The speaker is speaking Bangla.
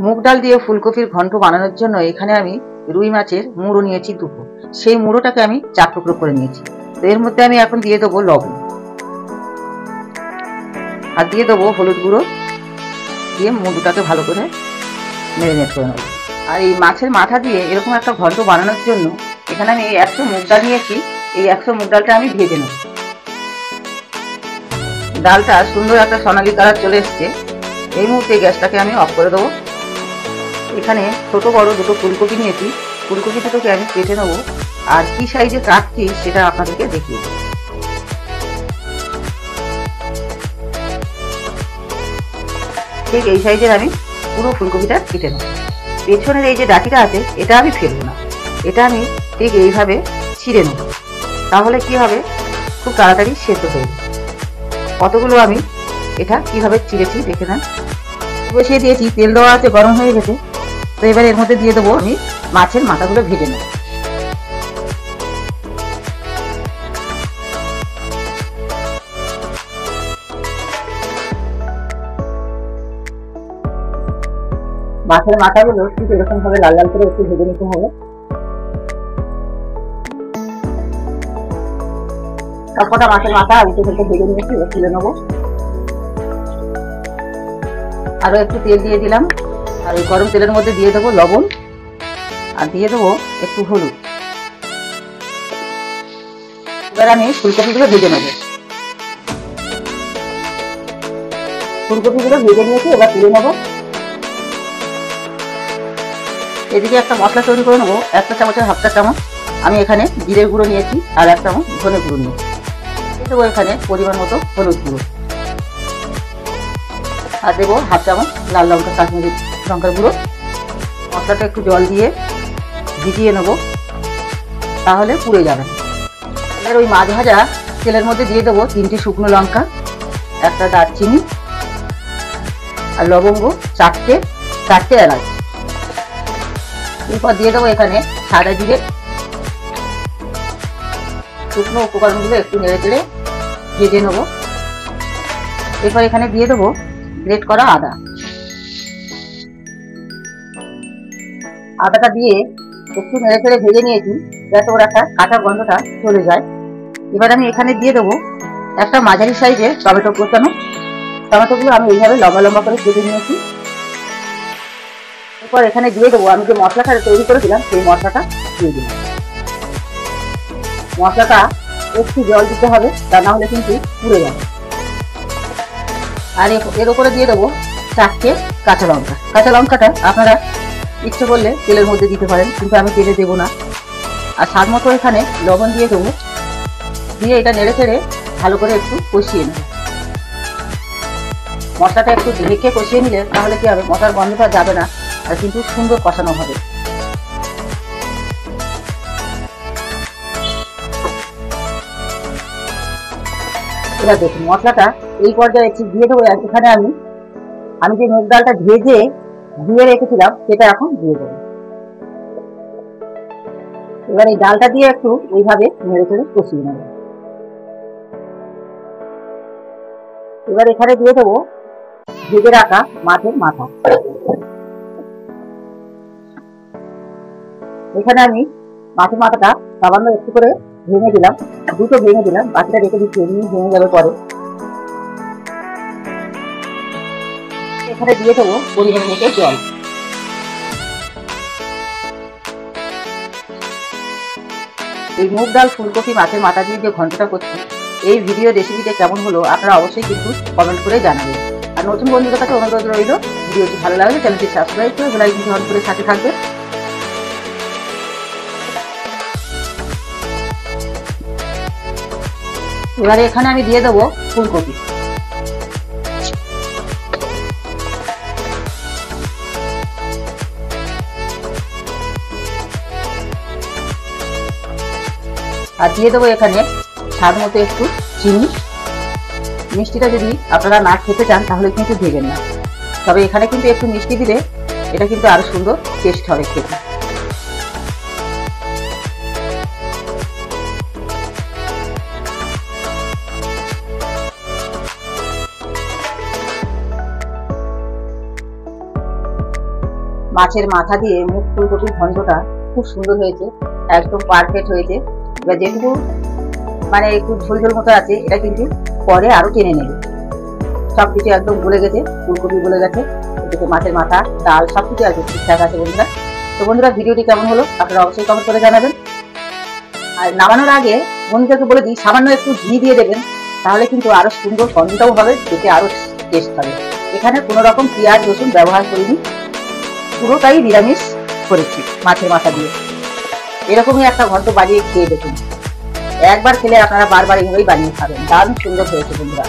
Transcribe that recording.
মুগ ডাল দিয়ে ফুলকপির ঘন্ট বানানোর জন্য এখানে আমি রুই মাছের মুড়ো নিয়েছি দুটো। সেই মুড়োটাকে আমি 4 টুকরো করে নিয়েছি। তো এর মধ্যে আমি এখন দিয়ে দেবো লবণ আর দিয়ে দেবো হলুদ গুঁড়ো, দিয়ে মুড়োটাকে ভালো করে ম্যারিনেট করে নেবো। আর এই মাছের মাথা দিয়ে এরকম একটা ঘন্ট বানানোর জন্য এখানে আমি 100 মুগ ডাল নিয়েছি। এই 100 মুগ ডালটা আমি ভেজে নেব। ডালটা সুন্দর একটা সোনালি কালার চলে এসছে। এই মুহূর্তে গ্যাসটাকে আমি অফ করে দেবো। এখানে ছোট বড় দুটো ফুলকপি নিয়েছি। ফুলকপি দুটোকে আমি কেটে নেবো, আর কি সাইজে কাটছি সেটা আপনাদেরকে দেখিয়ে দেবো। ঠিক এই সাইজের আমি পুরো ফুলকপিটা কেটে নেব। পেছনের এই যে ডাটিটা আছে এটা আমি ফেলবো না, এটা আমি ঠিক এইভাবে ছিঁড়ে নেব। তাহলে কি হবে, খুব তাড়াতাড়ি সেদ্ধ হয়ে যাবে। কতগুলো আমি এটা কিভাবে চিড়েছি দেখে নেন। বসিয়ে দিয়েছি, তেল দেওয়া আছে, গরম হয়ে গেছে। তো এবার এর মধ্যে দিয়ে দেবো আমি মাছের মাথাগুলো ভেজে নেব। মাছের মাথাগুলো ঠিক এরকম ভাবে লাল লাল করে একটু ভেজে নিতে হবে। সবকটা মাছের মাথা উল্টে থেকে ভেজে নিয়েছি, তুলে নেবো। আরো একটু তেল দিয়ে দিলাম, আর ওই গরম তেলের মধ্যে দিয়ে দেবো লবণ আর দিয়ে দেবো একটু হলুদ। এবার আমি ফুলকপিগুলো ভেজে নেব। ফুলকপিগুলো ভেজে নিয়েছি, এবার তুলে নেবো। এদিকে একটা মশলা তৈরি করে নেবো। 1 চামচের 1/2 চামচ আমি এখানে জিরের গুঁড়ো নিয়েছি, আর 1 চামচ ধনে গুঁড়ো নিয়েছি। দেবো এখানে পরিমাণ মতো হলুদ গুঁড়ো, আর দেবো 1/2 চামচ লাল লঙ্কা কাশ্মীরি লঙ্কার গুঁড়ো। মশলাটা একটু জল দিয়ে ভিজিয়ে নেবো, তাহলে পুড়ে যাবে। এবার ওই মাছ ভাজা তেলের মধ্যে দিয়ে দেবো 3টে শুকনো লঙ্কা, একটা দারচিনি আর লবঙ্গ, 4টে এলাচ। এরপর দিয়ে দেবো এখানে সাদা জিরে। শুকনো উপকরণগুলো একটু নেড়ে চেড়ে ভেজে নেবো। এরপর এখানে দিয়ে দেবো গ্রেট করা আদা। আদাটা দিয়ে একটু নেড়ে চেড়ে ভেজে নিয়েছি, যাতে ওর একটা কাঁচা গন্ধটা চলে যায়। এবার আমি এখানে দিয়ে দেবো একটা মাঝারি সাইজের টমেটো কোচানো। টমেটোগুলো আমি এইভাবে লম্বা লম্বা করে কেটে নিয়েছি। এরপর এখানে দিয়ে দেবো আমি যে মশলাটা তৈরি করেছিলাম, সেই মশলাটা দিয়ে দিলাম। মশলাটা একটু জল দিতে হবে, তা না হলে কিন্তু পুড়ে যাবে। আর এর উপরে দিয়ে দেবো 4টে কাঁচা লঙ্কা। কাঁচা লঙ্কাটা আপনারা ইচ্ছে করলে তেলের মধ্যে দিতে পারেন, কিন্তু আমি তেলে দেবো না। আর স্বাদ মতো এখানে লবণ দিয়ে দেবো, দিয়ে এটা নেড়ে চেড়ে ভালো করে একটু কষিয়ে নেব। মশলাটা একটু ঢেকে কষিয়ে নিলে তাহলে কি হবে, মশলার গন্ধটা যাবে না, আর কিন্তু সুন্দর কষানো হবে। এবার দেখুন মশলাটা এই পর্যায়ে দিয়ে দেবো। এখানে আমি যে মুগ ডালটা ভেজে দিয়ে রেখেছিলাম সেটা এখন দিয়ে দেবো। এবার এই ডালটা দিয়ে একটু এইভাবে নেড়ে চেড়ে কষিয়ে নেব। এবার এখানে দিয়ে দেবো ভেজে রাখা মাছের মাথা। এখানে আমি মাছের মাথাটা সামান্য একটু করে ভেঙে দিলাম, 2টো ভেঙে দিলাম, বাকিটা রেখে দিচ্ছি, এমনি ভেঙে যাবে পরে। এখানে দিয়ে দেবো পরিমাণ মতো জল। এই মুগ ডাল ফুলকপি মাছের মাথা দিয়ে যে ঘন্টটা করছি, এই ভিডিও রেসিপিটা কেমন হলো আপনারা অবশ্যই কিন্তু কমেন্ট করে জানাবেন। আর নতুন বন্ধুদের কাছে অনুরোধ রইল, ভিডিওটি ভালো লাগলে চ্যানেলটি সাবস্ক্রাইব করে বেল আইকনটি অন করে সাথে থাকবে। এবারে এখানে আমি দিয়ে দেবো ফুলকপি। আর দিয়ে দেবো এখানে স্বাদ মতো একটু চিনি। মিষ্টিটা যদি আপনারা না খেতে চান তাহলে কিন্তু দেবেন না, তবে এখানে কিন্তু একটু মিষ্টি দিলে এটা কিন্তু আরো সুন্দর টেস্ট হবে খেতে। মাছের মাথা দিয়ে মুগ ফুলকপির ঘন্টটা খুব সুন্দর হয়েছে, একদম পারফেক্ট হয়েছে। এবার যেটুকু মানে একটু ঝোল ঝোল মতো আছে, এটা কিন্তু পরে আরো টেনে নেবে। সবকিছু একদম গলে গেছে, ফুলকপি গলে গেছে, এদিকে মাছের মাথা, ডাল সবকিছু একদম ঠিকঠাক আছে বন্ধুরা। তো বন্ধুরা ভিডিওটি কেমন হলো আপনারা অবশ্যই কমেন্ট করে জানাবেন। আর নামানোর আগে বন্ধুদেরকে বলে দিই, সামান্য একটু ঘি দিয়ে দেবেন, তাহলে কিন্তু আরো সুন্দর গন্ধটাও হবে, খেতে আরো টেস্ট হবে। এখানে কোনো রকম পেঁয়াজ রসুন ব্যবহার করিনি, পুরোটাই নিরামিষ করেছি মাছের মাথা দিয়ে। এরকমই একটা ঘন্ট বানিয়ে খেয়ে দেখুন, একবার খেলে আপনারা বারবার এইভাবেই বানিয়ে খাবেন, দারুণ সুন্দর হয়েছে বন্ধুরা।